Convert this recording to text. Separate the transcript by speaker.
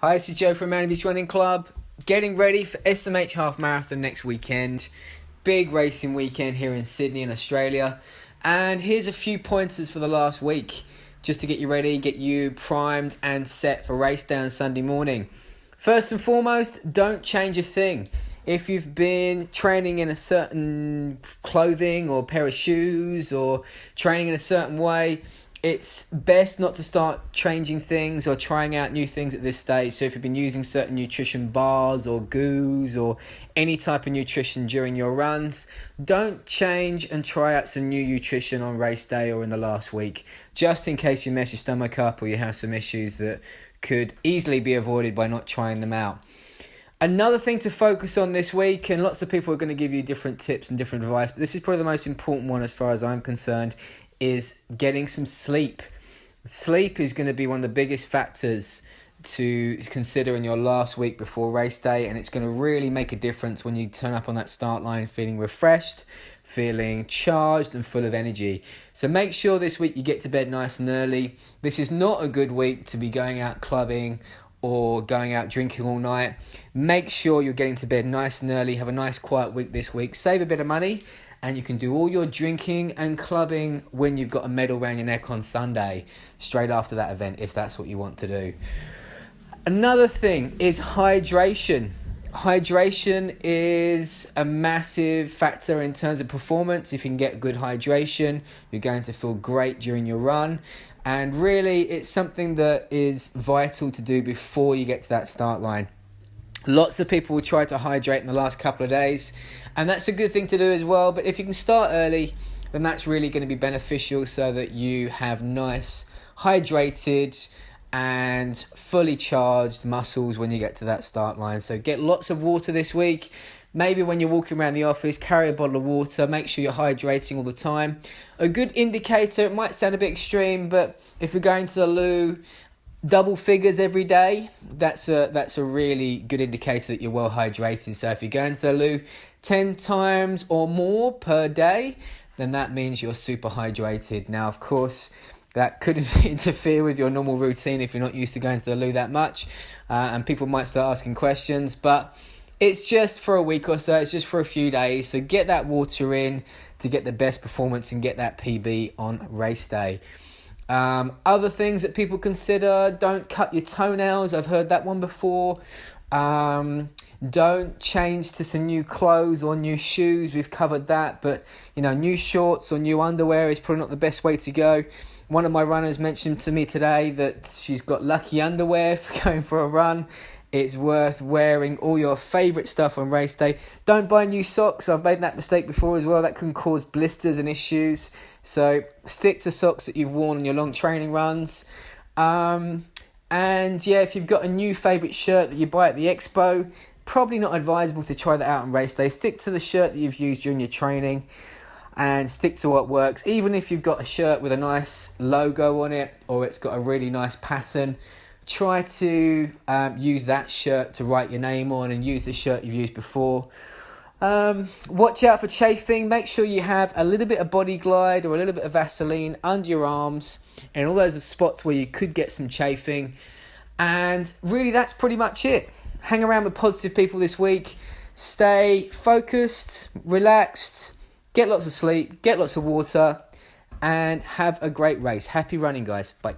Speaker 1: Hi, this is Joe from Man Beach Running Club. Getting ready for SMH Half Marathon next weekend. Big racing weekend here in Sydney in Australia. And here's a few pointers for the last week, just to get you ready, get you primed and set for race day on Sunday morning. First and foremost, don't change a thing. If you've been training in a certain clothing or pair of shoes or training in a certain way, it's best not to start changing things or trying out new things at this stage. So if you've been using certain nutrition bars or goos or any type of nutrition during your runs, don't change and try out some new nutrition on race day or in the last week, just in case you mess your stomach up or you have some issues that could easily be avoided by not trying them out. Another thing to focus on this week, and lots of people are going to give you different tips and different advice, but this is probably the most important one as far as I'm concerned, is getting some sleep. Sleep is going to be one of the biggest factors to consider in your last week before race day, and it's going to really make a difference when you turn up on that start line feeling refreshed, feeling charged and full of energy. So make sure this week you get to bed nice and early. This is not a good week to be going out clubbing or going out drinking all night. Make sure you're getting to bed nice and early. Have a nice quiet week this week. Save a bit of money, and you can do all your drinking and clubbing when you've got a medal around your neck on Sunday, straight after that event, if that's what you want to do. Another thing is hydration. Hydration is a massive factor in terms of performance. If you can get good hydration, you're going to feel great during your run. And really, it's something that is vital to do before you get to that start line. Lots of people will try to hydrate in the last couple of days, and that's a good thing to do as well. But if you can start early, then that's really going to be beneficial so that you have nice, hydrated and fully charged muscles when you get to that start line. So get lots of water this week. Maybe when you're walking around the office, carry a bottle of water. Make sure you're hydrating all the time. A good indicator, it might sound a bit extreme, but if you're going to the loo double figures every day, that's a really good indicator that you're well hydrated. So if you're going to the loo 10 times or more per day, then that means you're super hydrated. Now, of course, that could interfere with your normal routine if you're not used to going to the loo that much, and people might start asking questions, but it's just for a week or so, it's just for a few days, so get that water in to get the best performance and get that PB on race day. Other things that people consider: don't cut your toenails. I've heard that one before. Don't change to some new clothes or new shoes. We've covered that, but new shorts or new underwear is probably not the best way to go. One of my runners mentioned to me today that she's got lucky underwear for going for a run. It's worth wearing all your favourite stuff on race day. Don't buy new socks. I've made that mistake before as well. That can cause blisters and issues. So stick to socks that you've worn on your long training runs. And yeah, if you've got a new favourite shirt that you buy at the expo, probably not advisable to try that out on race day. Stick to the shirt that you've used during your training and stick to what works. Even if you've got a shirt with a nice logo on it or it's got a really nice pattern, try to use that shirt to write your name on and use the shirt you've used before. Watch out for chafing. Make sure you have a little bit of Body Glide or a little bit of Vaseline under your arms and all those spots where you could get some chafing. And really, that's pretty much it. Hang around with positive people this week. Stay focused, relaxed, get lots of sleep, get lots of water, and have a great race. Happy running, guys. Bye.